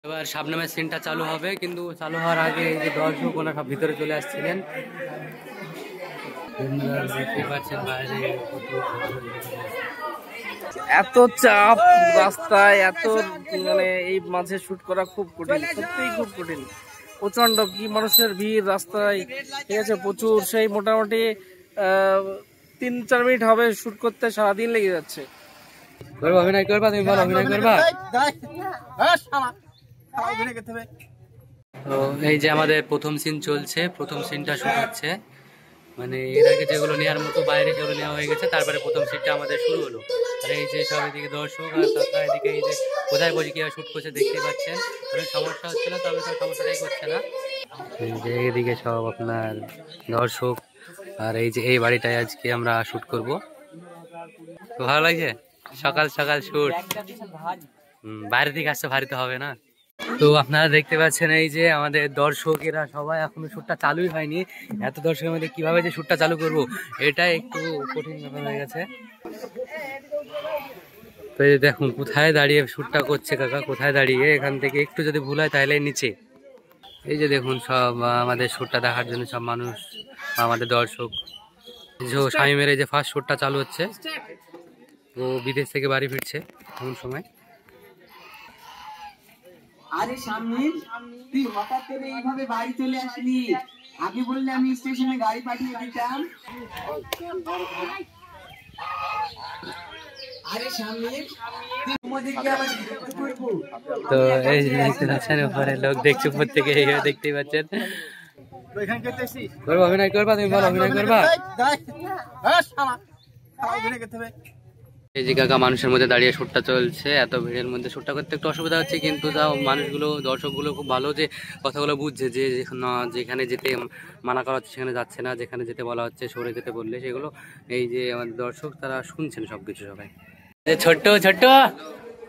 এবার শাবনামের সিনটা চালু হবে, কিন্তু চালু হওয়ার আগে এই যে দর্শক ওনারা ভিতরে চলে আসছিলেন। দেখতে পাচ্ছেন বাইরে এত চাপ রাস্তায়, এত মানে এই মাঝে শুট করা খুব কঠিন, সত্যিই খুব কঠিন। প্রচন্ড কি মানুষের ভিড় রাস্তায়, ঠিক আছে, প্রচুর। সেই মোটামুটি 3-4 মিনিট হবে শুট করতে, সারাদিন লেগে যাচ্ছে। অভিনয় করবা, তুমি বলো অভিনয় করবা। তো এই যে আমাদের প্রথম সিন চলছে, প্রথম সিনটা শুরু হচ্ছে। মানে এর আগে যেগুলো নেওয়ার মতো বাইরে সেগুলো নেওয়া হয়ে গেছে, তারপরে প্রথম সিনটা আমাদের শুরু হলো। আর এই যে সব এদিকে দর্শক আর কাকা এদিকে এই যে কোথায় বসে কিভাবে শুট করছে দেখতেই পাচ্ছেন। অনেক সমস্যা হচ্ছিল, তবে তো সমস্যাটাই করছে না। এই যে এদিকে সব আপনার দর্শক, আর এই যে এই বাড়িটায় আজকে আমরা শুট করব। তো ভালো লাগছে সকাল সকাল শুট। বাইরে থেকে আসতে ভারী তো হবে না। তো আপনারা দেখতে পাচ্ছেন এই যে আমাদের দর্শকেরা সবাই, এখনো শুটটা চালুই হয়নি। এত দর্শকের মধ্যে কিভাবে যে শুটটা চালু করব, এটা একটু কঠিন ব্যাপার হয়ে গেছে। তো এই দেখুন কোথায় দাঁড়িয়ে শুটটা করছে কাকা, কোথায় দাঁড়িয়ে, এখান থেকে একটু যদি ভুল হয় তাহলে নিচে। এই যে দেখুন সব আমাদের শুটটা দেখার জন্য সব মানুষ, আমাদের দর্শক। শামিমের এই যে ফার্স্ট শুটটা চালু হচ্ছে, ও বিদেশ থেকে বাড়ি ফিরছে এমন সময়। আরে শামিম, তুই হঠাৎ করে এইভাবে বাড়ি চলে আসলি? আগে বললে আমি স্টেশনে গাড়ি পাঠিয়ে দিতাম। আরে শামিম, তুই আমাদেরকে আবার বিরক্ত করবো? তো এই যে দেখতে পাচ্ছেন ওপরে লোক দেখছে, উপর থেকে দেখতেই পাচ্ছেন। করবো অভিনয় করবা, তুমি বলো অভিনয় করবা। এই যে কাকা মানুষের মধ্যে দাঁড়িয়ে শুটটা চলছে, এত ভিড়ের মধ্যে শুটটা করতে একটু অসুবিধা হচ্ছে, কিন্তু তাও মানুষগুলো দর্শকগুলো খুব ভালো যে কথাগুলো বুঝছে, যে যেখানে যেতে মানা করা হচ্ছে সেখানে যাচ্ছে না, যেখানে যেতে বলা হচ্ছে সরে যেতে বললে সেগুলো এই যে আমাদের দর্শক তারা শুনছেন সবকিছু। সবাই ছোট্ট ছোট্ট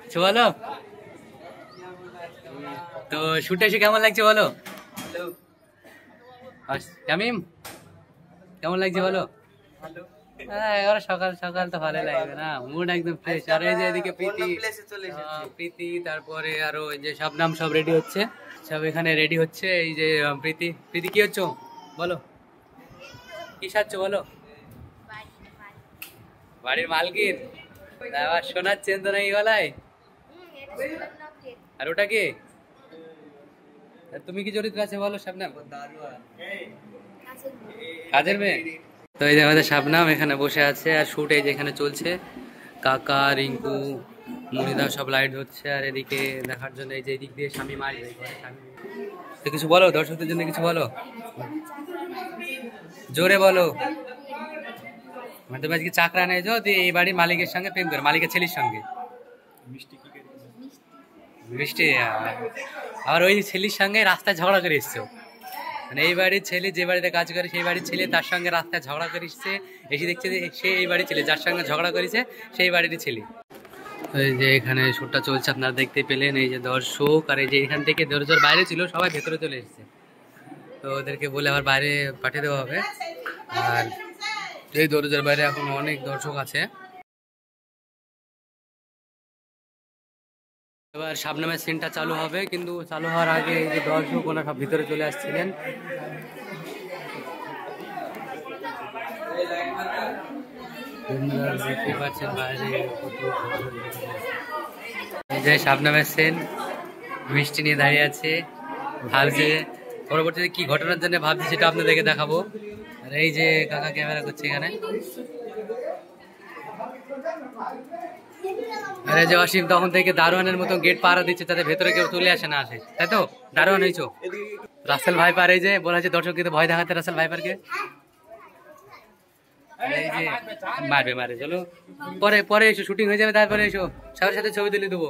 কিছু বলো। তো শুটে এসে কেমন লাগছে বলো। শামিম কেমন লাগছে বলো। হ্যাঁ, এবার সকাল সকাল তো ভালো লাগবে না, মুড একদম ফ্রেশ। আর এই যে এদিকে প্রীতি তারপরে আরো এই যে শাবনাম সব রেডি হচ্ছে, সব এখানে রেডি হচ্ছে। এই যে প্রীতি কি হচ্ছে বলো, কি সাজছো বলো। বাড়ির মালকিন, আবার শোনাচ্ছেন তো নাকি গলায়। আর ওটা কি, তুমি কি চরিত্র আছে বলো শাবনাম। কাজের মেয়ে। তো এই যে আমাদের শাবনাম এখানে বসে আছে, আর শুট এই যে এখানে চলছে। কাকা রিঙ্কু মুনিদা সব লাইট হচ্ছে, আর এদিকে দেখার জন্য এই যে এদিক দিয়ে স্বামী মাছ। তো কিছু বলো দর্শকদের জন্য, কিছু বলো, জোরে বলো। তুমি আজকে চাকরা নেছো, এই বাড়ির মালিকের সঙ্গে প্রেম করে, মালিকের ছেলের সঙ্গে মিষ্টি, আবার ওই ছেলের সঙ্গে রাস্তায় ঝগড়া করে এসছো। মানে এই বাড়ির ছেলে যে বাড়িতে কাজ করে সেই বাড়ির ছেলে তার সঙ্গে রাস্তায় ঝগড়া করে এসছে, এসে দেখছে যে সে এই বাড়ির ছেলে, যার সঙ্গে ঝগড়া করেছে সেই বাড়ির ছেলে। এই যে এখানে শুটটা চলছে আপনারা দেখতে পেলেন, এই যে দর্শক, আর এই যে এখান থেকে দরজার বাইরে ছিল সবাই ভেতরে চলে এসছে। তো ওদেরকে বলে আবার বাইরে পাঠিয়ে দেওয়া হবে। আর এই দরজার বাইরে এখন অনেক দর্শক আছে। এবার শাবনামের সিনটা চালু হবে, কিন্তু চালু হওয়ার আগে এই যে দর্শক ওনারা ভিতরে চলে আসছিলেন। দেখতে পাচ্ছেন বাইরে এই যে শাবনামের সিন, মিষ্টি নিয়ে দাঁড়িয়ে আছে, ভাবছে পরবর্তীতে কি ঘটনার জন্য ভাবছি সেটা আপনাদেরকে দেখাবো। আর এই যে কাকা ক্যামেরা করছে এখানে। আরে যে অসীম তখন থেকে দারোয়ানের মতো গেট পাহারা দিচ্ছে, তাদের ভেতরে কেউ চলে আসে না আসে, তাই তো দারোয়ান হয়েছো। রাসেল ভাইপার এই যে বলা হচ্ছে দর্শক কিন্তু ভয় দেখাতে রাসেল ভাইপারকে। এই যে মারবে চলো, পরে পরে এসো, শুটিং হয়ে যাবে তারপরে এসো, সবার সাথে ছবি তুলে দেবো।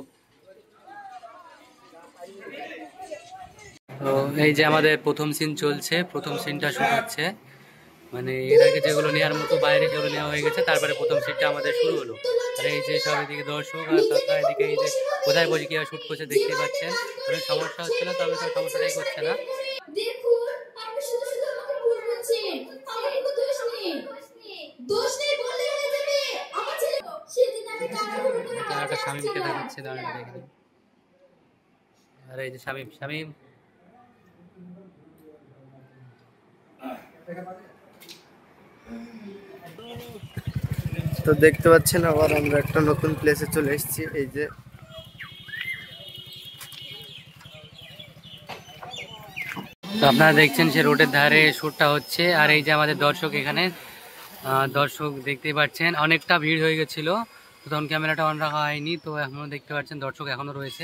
তো এই যে আমাদের প্রথম সিন চলছে, প্রথম সিনটা শুরু হচ্ছে। মানে এর আগে যেগুলো নেওয়ার মতো বাইরে সেগুলো নেওয়া হয়ে গেছে, তারপরে প্রথম সিনটা আমাদের শুরু হলো। আর এই যে সব এদিকে দর্শক আর কাকা এদিকে এই যে কোথায় বসে কিভাবে শুট করছে দেখতেই পাচ্ছেন। অনেক সমস্যা হচ্ছিল, তবে তো সমস্যাটাই করছে না। শামিমকে দেখাচ্ছে আর এই যে শামিম শামিম তো দেখতে পাচ্ছেন আবার আমরা একটা নতুন প্লেসে চলে এসেছি। এই যে তো আপনারা দেখছেন সে রোডের ধারে শ্যুটটা হচ্ছে। আর এই যে আমাদের দর্শক এখানে দর্শক দেখতেই পাচ্ছেন অনেকটা ভিড় হয়ে গেছিল, তো তখন ক্যামেরাটা অন রাখা হয়নি। তো এখনো দেখতে পাচ্ছেন দর্শক এখনো রয়েছে।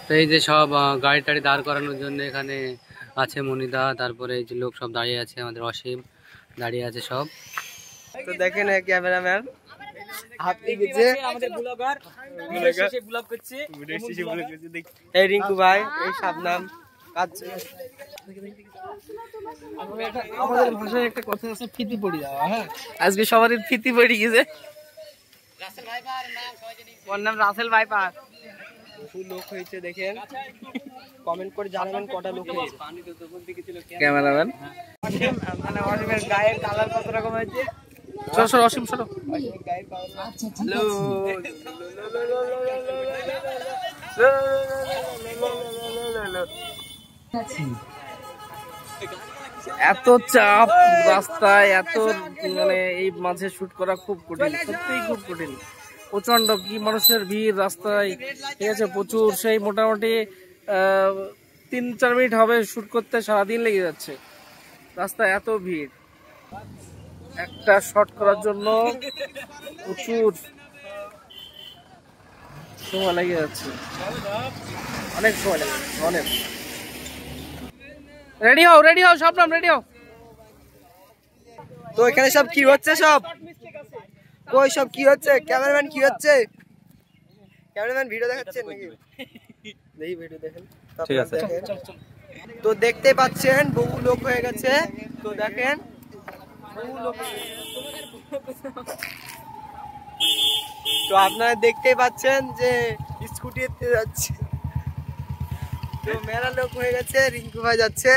তো এই যে সব গাড়ি টাড়ি দাঁড় করানোর জন্য এখানে আছে মনিদা, তারপরে এই যে লোক সব দাঁড়িয়ে আছে, আমাদের অসীম দাঁড়িয়ে আছে সব। তো দেখেন ক্যামেরাম্যান হাত দিয়েছে, আমাদের ব্লগার ভিডিও শেষে ব্লগ করছে। এই রিঙ্কু ভাই, এই শাবনাম কাজ। আমাদের ভাষায় একটা কথা আছে, ফিতি পড়ে যাওয়া। হ্যাঁ, আজকে সবারই ফিতি পড়ে গেছে। ওর নাম রাসেল ভাইপার। বহু লোক হয়েছে দেখেন, কমেন্ট করে জানাবেন কটা লোক হয়েছে। ক্যামেরাম্যান মানে অসীমের গায়ের কালার কত রকম হয়েছে। সরো সরো অসীম সরো। হ্যালো, এত চাপ রাস্তায়, এত মানে এই মাঝে শুট করা খুব কঠিন, সত্যিই খুব কঠিন। প্রচন্ড কি মানুষের ভিড় রাস্তায়, ঠিক আছে, প্রচুর। সেই মোটামুটি 3-4 মিনিট হবে শুট করতে, সারাদিন লেগে যাচ্ছে। রাস্তায় এত ভিড়, একটা শট করার জন্য প্রচুর সময় লেগে যাচ্ছে, অনেক সময় লেগে যাচ্ছে, অনেক। রেডি হও সবনাম রেডি হও। তো এখানে সব কি হচ্ছে? সব কই, সব কি হচ্ছে? ক্যামেরাম্যান কি হচ্ছে? ক্যামেরাম্যান ভিডিও দেখাচ্ছেন নাকি? দেখি ভিডিও দেখেন। ঠিক আছে। তো দেখতে পাচ্ছেন বহু লোক হয়ে গেছে। তো দেখেন বহু লোক। তো আপনারা দেখতেই পাচ্ছেন যে স্কুটিতে যাচ্ছে। তো মেলা লোক হয়ে গেছে, রিঙ্কু ভাই যাচ্ছে।